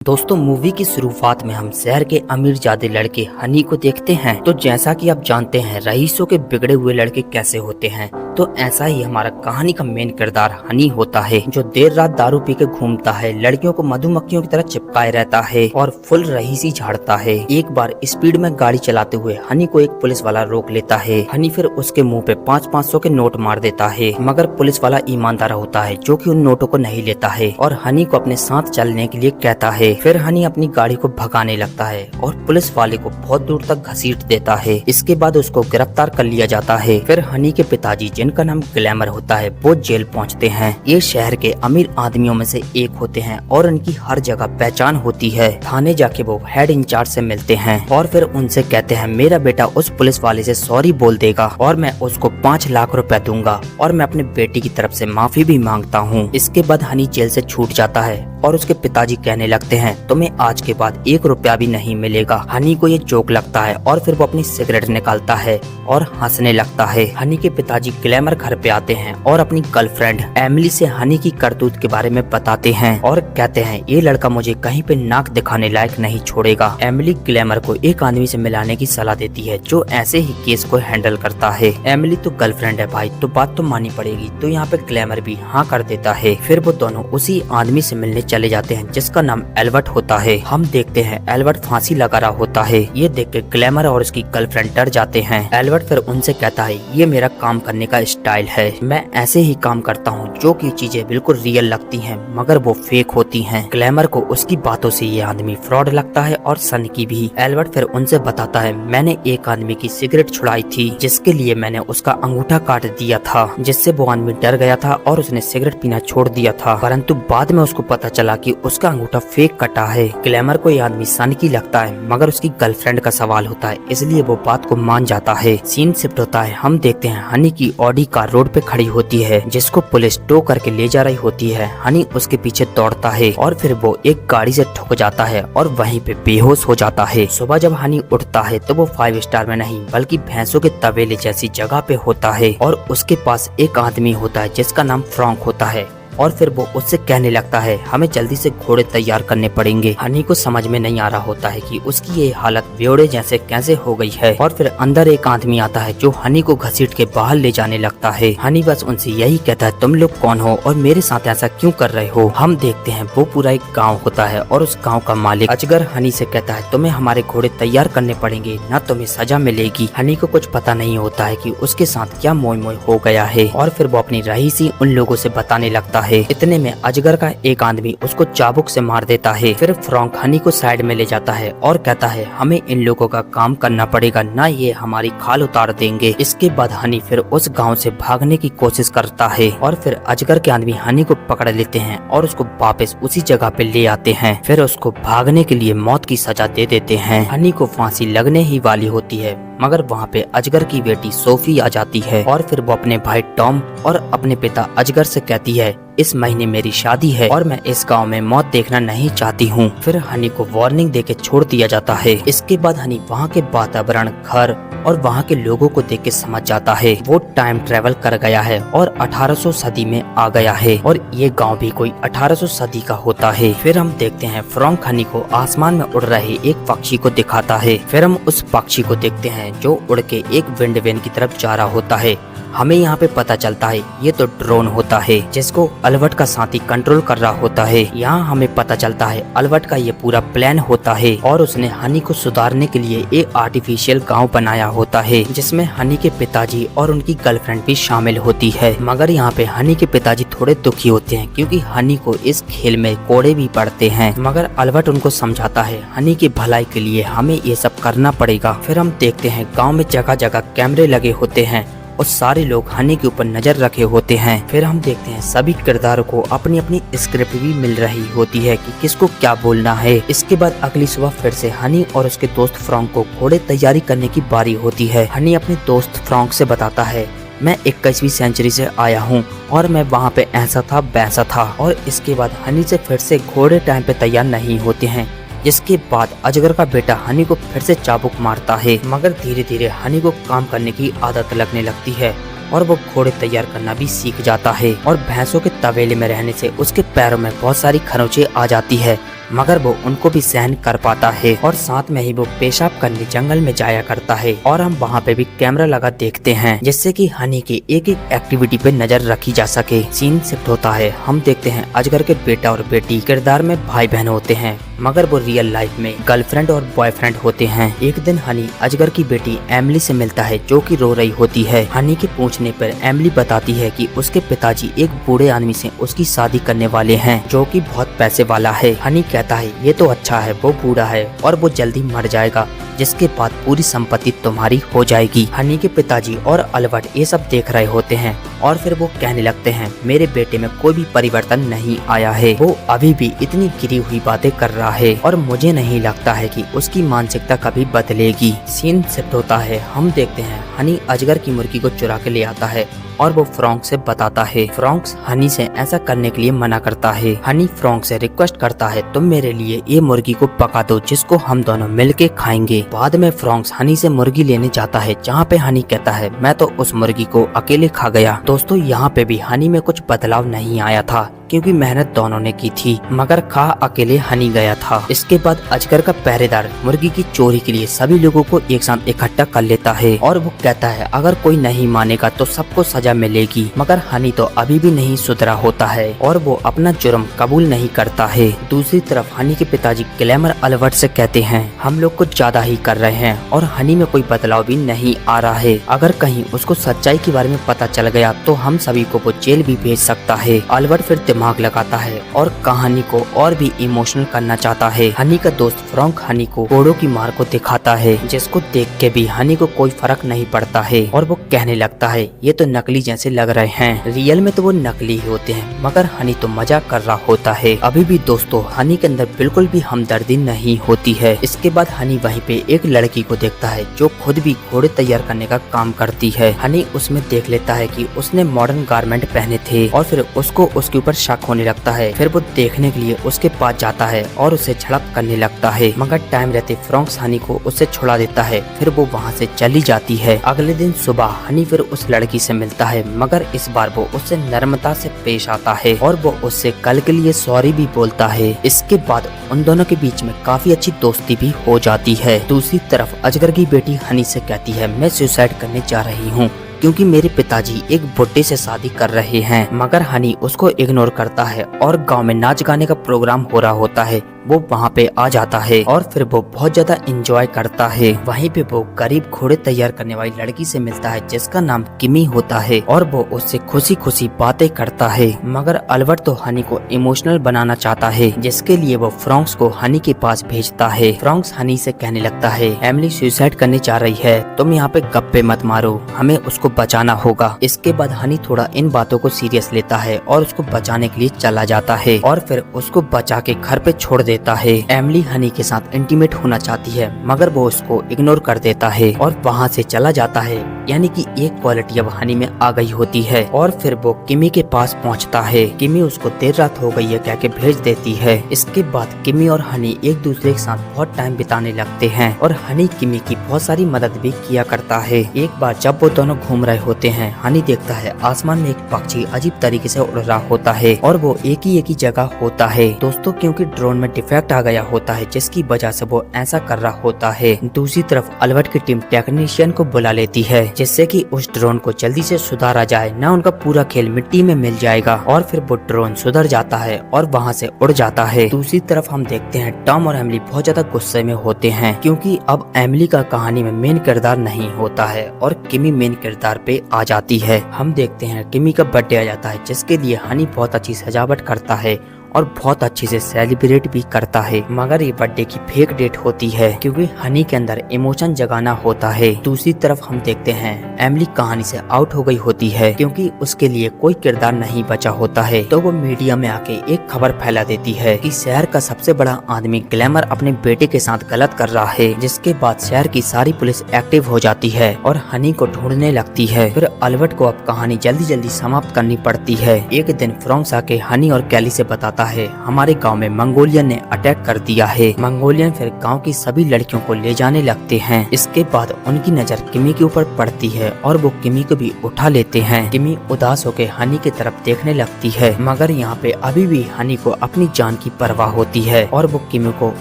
दोस्तों मूवी की शुरुआत में हम शहर के अमीरजादे लड़के हनी को देखते हैं। तो जैसा कि आप जानते हैं रईसों के बिगड़े हुए लड़के कैसे होते हैं, तो ऐसा ही हमारा कहानी का मेन किरदार हनी होता है, जो देर रात दारू पी के घूमता है, लड़कियों को मधुमक्खियों की तरह चिपकाए रहता है और फुल रईसी झाड़ता है। एक बार स्पीड में गाड़ी चलाते हुए हनी को एक पुलिस वाला रोक लेता है। हनी फिर उसके मुंह पे 500-500 के नोट मार देता है, मगर पुलिस वाला ईमानदार होता है जो कि उन नोटों को नहीं लेता है और हनी को अपने साथ चलने के लिए कहता है। फिर हनी अपनी गाड़ी को भगाने लगता है और पुलिस वाले को बहुत दूर तक घसीट देता है। इसके बाद उसको गिरफ्तार कर लिया जाता है। फिर हनी के पिताजी, जिनका नाम ग्लैमर होता है, वो जेल पहुंचते हैं। ये शहर के अमीर आदमियों में से एक होते हैं और उनकी हर जगह पहचान होती है। थाने जाके वो हेड इंचार्ज से मिलते हैं और फिर उनसे कहते हैं मेरा बेटा उस पुलिस वाले से सॉरी बोल देगा और मैं उसको 5 लाख रुपए दूंगा और मैं अपने बेटी की तरफ से माफी भी मांगता हूँ। इसके बाद हनी जेल से छूट जाता है और उसके पिताजी कहने लगते हैं तुम्हें आज के बाद 1 रुपया भी नहीं मिलेगा। हनी को ये जोक लगता है और फिर वो अपनी सिगरेट निकालता है और हंसने लगता है। हनी के पिताजी ग्लैमर घर पे आते हैं और अपनी गर्लफ्रेंड एमिली से हनी की करतूत के बारे में बताते हैं और कहते हैं ये लड़का मुझे कहीं पे नाक दिखाने लायक नहीं छोड़ेगा। एमिली ग्लैमर को एक आदमी से मिलाने की सलाह देती है जो ऐसे ही केस को हैंडल करता है। एमिली तो गर्लफ्रेंड है भाई, तो बात तो माननी पड़ेगी। तो यहाँ पे ग्लैमर भी हाँ कर देता है। फिर वो दोनों उसी आदमी से मिलने चले जाते हैं जिसका नाम एल्बर्ट होता है। हम देखते हैं एल्बर्ट फांसी लगा रहा होता है। ये देख के ग्लैमर और उसकी गर्लफ्रेंड डर जाते हैं। एल्बर्ट फिर उनसे कहता है ये मेरा काम करने का स्टाइल है, मैं ऐसे ही काम करता हूँ जो कि चीजें बिल्कुल रियल लगती हैं मगर वो फेक होती हैं। ग्लैमर को उसकी बातों से ये आदमी फ्रॉड लगता है और सन की भी। एल्बर्ट फिर उनसे बताता है मैंने एक आदमी की सिगरेट छुड़ाई थी जिसके लिए मैंने उसका अंगूठा काट दिया था, जिससे वो आदमी डर गया था और उसने सिगरेट पीना छोड़ दिया था, परंतु बाद में उसको पता चला कि उसका अंगूठा फेक कटा है। ग्लैमर को यह आदमी सन की लगता है मगर उसकी गर्लफ्रेंड का सवाल होता है, इसलिए वो बात को मान जाता है। सीन शिफ्ट होता है। हम देखते हैं हनी की ऑडी कार रोड पे खड़ी होती है जिसको पुलिस टो करके ले जा रही होती है। हनी उसके पीछे दौड़ता है और फिर वो एक गाड़ी से ठुक जाता है और वहीं पे बेहोश हो जाता है। सुबह जब हनी उठता है तो वो 5 स्टार में नहीं बल्कि भैंसों के तबेले जैसी जगह पे होता है और उसके पास एक आदमी होता है जिसका नाम फ्रॉन्क होता है और फिर वो उससे कहने लगता है हमें जल्दी से घोड़े तैयार करने पड़ेंगे। हनी को समझ में नहीं आ रहा होता है कि उसकी ये हालत बेवड़े जैसे कैसे हो गई है और फिर अंदर एक आदमी आता है जो हनी को घसीट के बाहर ले जाने लगता है। हनी बस उनसे यही कहता है तुम लोग कौन हो और मेरे साथ ऐसा क्यों कर रहे हो। हम देखते हैं वो पूरा एक गाँव होता है और उस गाँव का मालिक अजगर हनी से कहता है तुम्हें हमारे घोड़े तैयार करने पड़ेंगे न तुम्हें सजा मिलेगी। हनी को कुछ पता नहीं होता है कि उसके साथ क्या मोय मोय हो गया है और फिर वो अपनी रईसी उन लोगों से बताने लगता है। इतने में अजगर का एक आदमी उसको चाबुक से मार देता है। फिर फ्रॉन्क हनी को साइड में ले जाता है और कहता है हमें इन लोगों का काम करना पड़ेगा, ना ये हमारी खाल उतार देंगे। इसके बाद हनी फिर उस गांव से भागने की कोशिश करता है और फिर अजगर के आदमी हनी को पकड़ लेते हैं और उसको वापस उसी जगह पे ले आते हैं। फिर उसको भागने के लिए मौत की सजा दे देते हैं। हनी को फांसी लगने ही वाली होती है मगर वहाँ पे अजगर की बेटी सोफी आ जाती है और फिर वो अपने भाई टॉम और अपने पिता अजगर से कहती है इस महीने मेरी शादी है और मैं इस गांव में मौत देखना नहीं चाहती हूँ। फिर हनी को वार्निंग देके छोड़ दिया जाता है। इसके बाद हनी वहाँ के वातावरण, घर और वहाँ के लोगों को देख के समझ जाता है वो टाइम ट्रेवल कर गया है और 1800 सदी में आ गया है और ये गांव भी कोई 1800 सदी का होता है। फिर हम देखते हैं फ्रॉन्क हनी को आसमान में उड़ रहे एक पक्षी को दिखाता है। फिर हम उस पक्षी को देखते हैं जो उड़ के एक विंड वैन की तरफ जा रहा होता है। हमें यहाँ पे पता चलता है ये तो ड्रोन होता है जिसको अल्बर्ट का साथी कंट्रोल कर रहा होता है। यहाँ हमें पता चलता है अल्बर्ट का ये पूरा प्लान होता है और उसने हनी को सुधारने के लिए एक आर्टिफिशियल गांव बनाया होता है जिसमें हनी के पिताजी और उनकी गर्लफ्रेंड भी शामिल होती है। मगर यहाँ पे हनी के पिताजी थोड़े दुखी होते हैं क्योंकि हनी को इस खेल में कोड़े भी पड़ते हैं, मगर अल्बर्ट उनको समझाता है हनी की भलाई के लिए हमें ये सब करना पड़ेगा। फिर हम देखते हैं गाँव में जगह जगह कैमरे लगे होते हैं और सारे लोग हनी के ऊपर नजर रखे होते हैं। फिर हम देखते हैं सभी किरदारों को अपनी अपनी स्क्रिप्ट भी मिल रही होती है कि किसको क्या बोलना है। इसके बाद अगली सुबह फिर से हनी और उसके दोस्त फ्रॉन्क को घोड़े तैयारी करने की बारी होती है। हनी अपने दोस्त फ्रॉन्क से बताता है मैं 21वीं सेंचुरी से आया हूँ और मैं वहाँ पे ऐसा था वैसा था। और इसके बाद हनी से फिर से घोड़े टाइम पे तैयार नहीं होते हैं जिसके बाद अजगर का बेटा हनी को फिर से चाबुक मारता है, मगर धीरे धीरे हनी को काम करने की आदत लगने लगती है और वो घोड़े तैयार करना भी सीख जाता है और भैंसों के तवेले में रहने से उसके पैरों में बहुत सारी खरोंचें आ जाती है मगर वो उनको भी सहन कर पाता है और साथ में ही वो पेशाब करने जंगल में जाया करता है और हम वहाँ पे भी कैमरा लगा देखते हैं जिससे कि हनी की एक एक एक्टिविटी पे नजर रखी जा सके। सीन शिफ्ट होता है, हम देखते हैं अजगर के बेटा और बेटी किरदार में भाई बहन होते हैं मगर वो रियल लाइफ में गर्लफ्रेंड और बॉयफ्रेंड होते हैं। एक दिन हनी अजगर की बेटी एमिली से मिलता है जो कि रो रही होती है। हनी के पूछने पर एमिली बताती है कि उसके पिताजी एक बूढ़े आदमी से उसकी शादी करने वाले हैं जो कि बहुत पैसे वाला है। हनी कहता है ये तो अच्छा है, वो बूढ़ा है और वो जल्दी मर जाएगा जिसके बाद पूरी संपत्ति तुम्हारी हो जाएगी। हनी के पिताजी और अल्बर्ट ये सब देख रहे होते हैं और फिर वो कहने लगते हैं मेरे बेटे में कोई भी परिवर्तन नहीं आया है, वो अभी भी इतनी गिरी हुई बातें कर रहा है और मुझे नहीं लगता है कि उसकी मानसिकता कभी बदलेगी। सीन शिफ्ट होता है, हम देखते हैं हनी अजगर की मुर्गी को चुरा के ले आता है और वो फ्रॉन्क से बताता है। फ्रॉन्क्स हनी से ऐसा करने के लिए मना करता है। हनी फ्रॉन्क से रिक्वेस्ट करता है तुम मेरे लिए ये मुर्गी को पका दो जिसको हम दोनों मिलके खाएंगे। बाद में फ्रॉन्क्स हनी से मुर्गी लेने जाता है जहाँ पे हनी कहता है मैं तो उस मुर्गी को अकेले खा गया। दोस्तों यहाँ पे भी हनी में कुछ बदलाव नहीं आया था क्योंकि मेहनत दोनों ने की थी मगर खा अकेले हनी गया था। इसके बाद अजगर का पहरेदार मुर्गी की चोरी के लिए सभी लोगों को एक साथ इकट्ठा कर लेता है और वो कहता है अगर कोई नहीं मानेगा तो सबको सजा मिलेगी। मगर हनी तो अभी भी नहीं सुधरा होता है और वो अपना जुर्म कबूल नहीं करता है। दूसरी तरफ हनी के पिताजी ग्लैमर अल्बर्ट से कहते हैं हम लोग कुछ ज्यादा ही कर रहे हैं और हनी में कोई बदलाव भी नहीं आ रहा है। अगर कहीं उसको सच्चाई के बारे में पता चल गया तो हम सभी को वो जेल भी भेज सकता है। अल्बर्ट फिर दिमाग लगाता है और कहानी को और भी इमोशनल करना चाहता है। हनी का दोस्त फ्रॉन्क हनी को घोड़ों की मार को दिखाता है जिसको देख के भी हनी को कोई फर्क नहीं पड़ता है और वो कहने लगता है ये तो नकली जैसे लग रहे हैं, रियल में तो वो नकली ही होते हैं मगर हनी तो मजाक कर रहा होता है। अभी भी दोस्तों हनी के अंदर बिल्कुल भी हमदर्दी नहीं होती है। इसके बाद हनी वहीं पे एक लड़की को देखता है जो खुद भी घोड़े तैयार करने का काम करती है। हनी उसमें देख लेता है कि उसने मॉडर्न गारमेंट पहने थे और फिर उसको उसके ऊपर शक होने लगता है। फिर वो देखने के लिए उसके पास जाता है और उसे झड़प करने लगता है मगर टाइम रहते फ्रॉन्क्स हनी को उससे छुड़ा देता है। फिर वो वहाँ से चली जाती है। अगले दिन सुबह हनी फिर उस लड़की से मिलता है मगर इस बार वो उससे नर्मता से पेश आता है और वो उससे कल के लिए सॉरी भी बोलता है। इसके बाद उन दोनों के बीच में काफी अच्छी दोस्ती भी हो जाती है। दूसरी तरफ अजगर की बेटी हनी से कहती है मैं सुसाइड करने जा रही हूँ क्योंकि मेरे पिताजी एक बुड्ढे से शादी कर रहे हैं। मगर हनी उसको इग्नोर करता है और गांव में नाच गाने का प्रोग्राम हो रहा होता है, वो वहाँ पे आ जाता है और फिर वो बहुत ज्यादा एंजॉय करता है। वहीं पे वो गरीब घोड़े तैयार करने वाली लड़की से मिलता है जिसका नाम किमी होता है और वो उससे खुशी खुशी बातें करता है। मगर अल्बर्ट तो हनी को इमोशनल बनाना चाहता है जिसके लिए वो फ्रॉन्क्स को हनी के पास भेजता है। फ्रॉन्क्स हनी से कहने लगता है एमिली सुसाइड करने जा रही है, तुम यहाँ पे गप्पे मत मारो, हमें उसको बचाना होगा। इसके बाद हनी थोड़ा इन बातों को सीरियस लेता है और उसको बचाने के लिए चला जाता है और फिर उसको बचा के घर पे छोड़ देता है। एमिली हनी के साथ इंटीमेट होना चाहती है मगर वो उसको इग्नोर कर देता है और वहाँ से चला जाता है। यानी कि एक क्वालिटी अब हनी में आ गई होती है और फिर वो किमी के पास पहुँचता है। किमी उसको देर रात हो गई है कह के भेज देती है। इसके बाद किमी और हनी एक दूसरे के साथ बहुत टाइम बिताने लगते हैं और हनी किमी की बहुत सारी मदद भी किया करता है। एक बार जब वो दोनों घूम रहे होते हैं हनी देखता है आसमान में एक पक्षी अजीब तरीके से उड़ रहा होता है और वो एक ही जगह होता है। दोस्तों क्योंकि ड्रोन में डिफेक्ट आ गया होता है जिसकी वजह से वो ऐसा कर रहा होता है। दूसरी तरफ अल्बर्ट की टीम टेक्नीशियन को बुला लेती है जिससे कि उस ड्रोन को जल्दी से सुधारा जाए, न उनका पूरा खेल मिट्टी में मिल जाएगा और फिर वो ड्रोन सुधर जाता है और वहाँ से उड़ जाता है। दूसरी तरफ हम देखते हैं टॉम और एमिली बहुत ज्यादा गुस्से में होते हैं क्योंकि अब एमिली का कहानी में मेन किरदार नहीं होता है और किमी मेन किरदार पे आ जाती है। हम देखते हैं किमी का बर्थडे आ जाता है जिसके लिए हनी बहुत अच्छी सजावट करता है और बहुत अच्छे से सेलिब्रेट भी करता है मगर ये बर्थडे की फेक डेट होती है क्योंकि हनी के अंदर इमोशन जगाना होता है। दूसरी तरफ हम देखते हैं एमिली कहानी से आउट हो गई होती है क्योंकि उसके लिए कोई किरदार नहीं बचा होता है तो वो मीडिया में आके एक खबर फैला देती है कि शहर का सबसे बड़ा आदमी ग्लैमर अपने बेटे के साथ गलत कर रहा है, जिसके बाद शहर की सारी पुलिस एक्टिव हो जाती है और हनी को ढूंढने लगती है। फिर अल्बर्ट को अब कहानी जल्दी जल्दी समाप्त करनी पड़ती है। एक दिन फ्रॉन्क्स आके हनी और कैली से बताता बताता है हमारे गांव में मंगोलियन ने अटैक कर दिया है। मंगोलियन फिर गांव की सभी लड़कियों को ले जाने लगते हैं। इसके बाद उनकी नजर किमी के ऊपर पड़ती है और वो किमी को भी उठा लेते हैं। किमी उदास होकर हनी की तरफ देखने लगती है, मगर यहाँ पे अभी भी हनी को अपनी जान की परवाह होती है और वो किमी को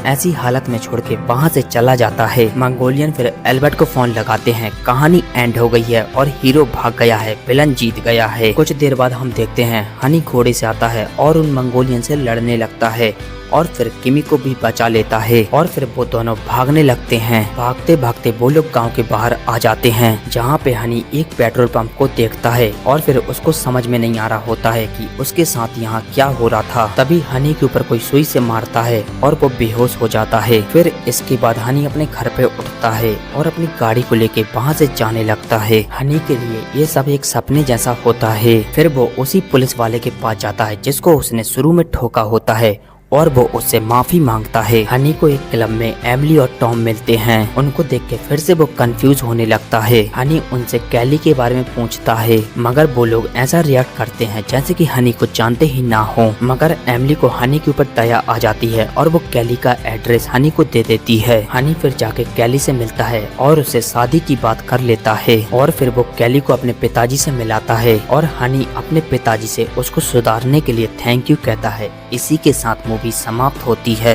ऐसी हालत में छोड़ के वहाँ से चला जाता है। मंगोलियन फिर एल्बर्ट को फोन लगाते हैं। कहानी एंड हो गई है और हीरो भाग गया है, विलन जीत गया है। कुछ देर बाद हम देखते हैं हनी घोड़े से आता है और उन मंगोलियन से लड़ने लगता है और फिर किमी को भी बचा लेता है और फिर वो दोनों भागने लगते हैं। भागते भागते वो लोग गांव के बाहर आ जाते हैं, जहां पे हनी एक पेट्रोल पंप को देखता है और फिर उसको समझ में नहीं आ रहा होता है कि उसके साथ यहाँ क्या हो रहा था। तभी हनी के ऊपर कोई सुई से मारता है और वो बेहोश हो जाता है। फिर इसके बाद हनी अपने घर पे उठता है और अपनी गाड़ी को लेके वहाँ से जाने लगता है। हनी के लिए ये सब एक सपने जैसा होता है। फिर वो उसी पुलिस वाले के पास जाता है जिसको उसने शुरू में ठोका होता है और वो उससे माफी मांगता है। हनी को एक क्लब में एमिली और टॉम मिलते हैं। उनको देख के फिर से वो कंफ्यूज होने लगता है। हनी उनसे कैली के बारे में पूछता है, मगर वो लोग ऐसा रिएक्ट करते हैं जैसे कि हनी को जानते ही ना हो। मगर एमिली को हनी के ऊपर दया आ जाती है और वो कैली का एड्रेस हनी को दे देती है। हनी फिर जाके कैली से मिलता है और उससे शादी की बात कर लेता है और फिर वो कैली को अपने पिताजी से मिलाता है और हनी अपने पिताजी से उसको सुधारने के लिए थैंक यू कहता है। इसी के साथ मूवी समाप्त होती है।